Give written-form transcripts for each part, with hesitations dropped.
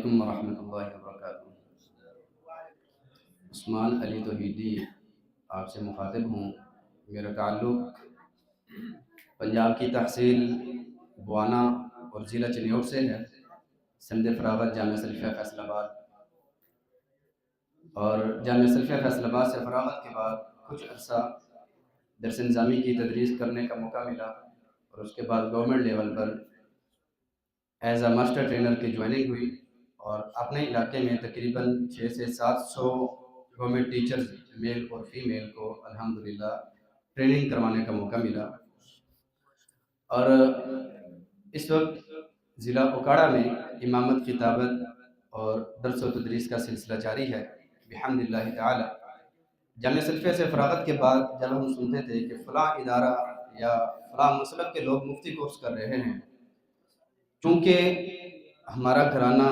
علیکم ورحمۃ اللہ وبرکاتہ۔ عثمان علی توحیدی آپ سے مخاطب ہوں۔ میرا تعلق پنجاب کی تحصیل بوانا اور ضلع چنیوٹ سے ہے۔ سند فراغت جامعہ سلفیہ فیصل آباد، اور جامعہ سلفیہ فیصل آباد سے فراغت کے بعد کچھ عرصہ درس نظامی کی تدریس کرنے کا موقع ملا، اور اس کے بعد government level per as a master trainer کی جوائننگ ہوئی، اور اپنے علاقے میں تقریباً 600 سے 700 گورنمنٹ ٹیچرز میل اور فیمیل کو الحمدللہ ٹریننگ کروانے کا موقع ملا۔ اور اس وقت ضلع اوکاڑا میں امامت خطابت اور درس و تدریس کا سلسلہ جاری ہے بحمد اللہ تعالی۔ جامعہ سلفیہ سے فراغت کے بعد جب ہم سنتے تھے کہ فلاں ادارہ یا فلاں مسلک کے لوگ مفتی کورس کر رہے ہیں، چونکہ ہمارا گھرانہ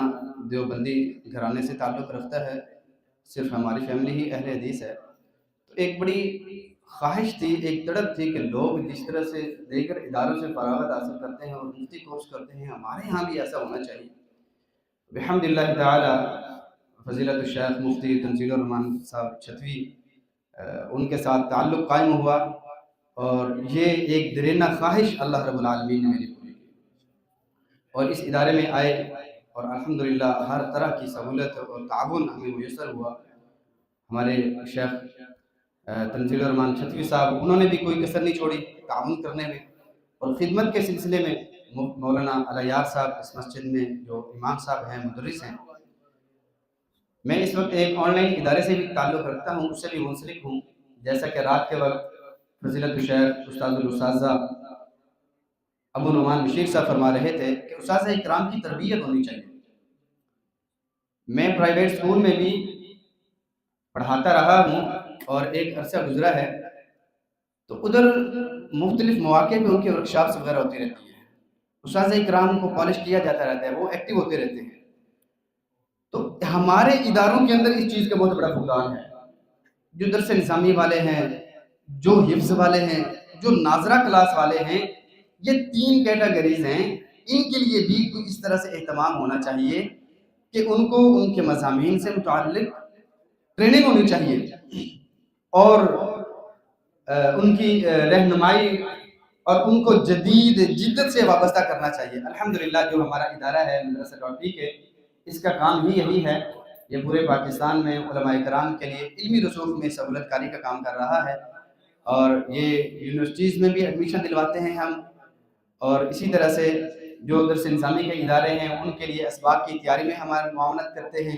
دیوبندی گھرانے سے تعلق رکھتا ہے، صرف ہماری فیملی ہی اہل حدیث ہے، تو ایک بڑی خواہش تھی، ایک تڑپ تھی کہ لوگ جس طرح سے دیگر اداروں سے فراغت حاصل کرتے ہیں اور مفتی کورس کرتے ہیں، ہمارے ہاں بھی ایسا ہونا چاہیے۔ بحمد اللہ تعالی فضیلت الشیخ مفتی تنزیل الرحمان صاحب چھتوی ان کے ساتھ تعلق قائم ہوا، اور یہ ایک دیرینہ خواہش اللہ رب العالمین نے میری پوری کی، اور اس ادارے میں آئے، اور الحمدللہ ہر طرح کی سہولت اور تعاون ہمیں میسر ہوا۔ ہمارے شیخ تنزیل الرحمان چھتوی صاحب، انہوں نے بھی کوئی کسر نہیں چھوڑی تعاون کرنے میں، اور خدمت کے سلسلے میں مولانا علیار صاحب اس مسجد میں جو امام صاحب ہیں، مدرس ہیں۔ میں اس وقت ایک آن لائن ادارے سے بھی تعلق رکھتا ہوں، اس سے بھی منسلک ہوں، جیسا کہ رات کے وقت فضیلت الشیخ استاد الاساتذہ ابو نعمان بشیر صاحب فرما رہے تھے کہ اساتذہ اکرام کی تربیت ہونی چاہیے۔ میں پرائیویٹ اسکول میں بھی پڑھاتا رہا ہوں، اور ایک عرصہ گزرا ہے، تو ادھر مختلف مواقع پہ ان کی ورکشاپس وغیرہ ہوتی رہتی ہیں، اساتذہ اکرام کو پالش کیا جاتا رہتا ہے، وہ ایکٹیو ہوتے رہتے ہیں۔ تو ہمارے اداروں کے اندر اس چیز کا بہت بڑا فقدان ہے۔ جو درس نظامی والے ہیں، جو حفظ والے ہیں، جو ناظرہ کلاس والے ہیں، یہ 3 کیٹیگریز ہیں، ان کے لیے بھی اس طرح سے اہتمام ہونا چاہیے کہ ان کو ان کے مضامین سے متعلق ٹریننگ ہونی چاہیے، اور ان کی رہنمائی اور ان کو جدید جدت سے وابستہ کرنا چاہیے۔ الحمدللہ جو ہمارا ادارہ ہے مدرسہ توفیق ہے، اس کا کام ہی یہی ہے، یہ پورے پاکستان میں علماء کرام کے لیے علمی رسوخ میں سہولت کاری کا کام کر رہا ہے، اور یہ یونیورسٹیز میں بھی ایڈمیشن دلواتے ہیں ہم، اور اسی طرح سے جو درس نظامی کے ادارے ہیں ان کے لیے اسباق کی تیاری میں ہماری معاونت کرتے ہیں،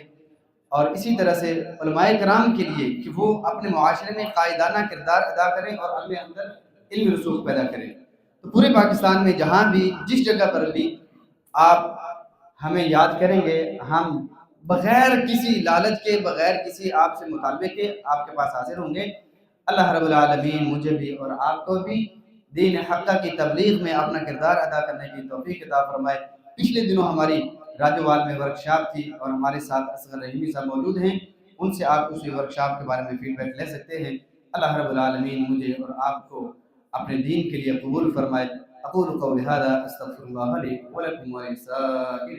اور اسی طرح سے علماء کرام کے لیے کہ وہ اپنے معاشرے میں قائدانہ کردار ادا کریں اور اپنے اندر علم رسوخ پیدا کریں۔ تو پورے پاکستان میں جہاں بھی جس جگہ پر بھی آپ ہمیں یاد کریں گے، ہم بغیر کسی لالچ کے، بغیر کسی آپ سے مطالبے کے آپ کے پاس حاضر ہوں گے۔ اللہ رب العالمین مجھے بھی اور آپ کو بھی دین حقہ کی تبلیغ میں اپنا کردار ادا کرنے کی توفیق عطا فرمائے۔ پچھلے دنوں ہماری راجوال میں ورکشاپ تھی، اور ہمارے ساتھ اصغر رحیمی صاحب موجود ہیں، ان سے آپ اسی ورکشاپ کے بارے میں فیڈ بیک لے سکتے ہیں۔ اللہ رب العالمین مجھے اور آپ کو اپنے دین کے لیے قبول فرمائے۔ اقول قولی ھذا استغفر اللہ لی ولکم ولسائر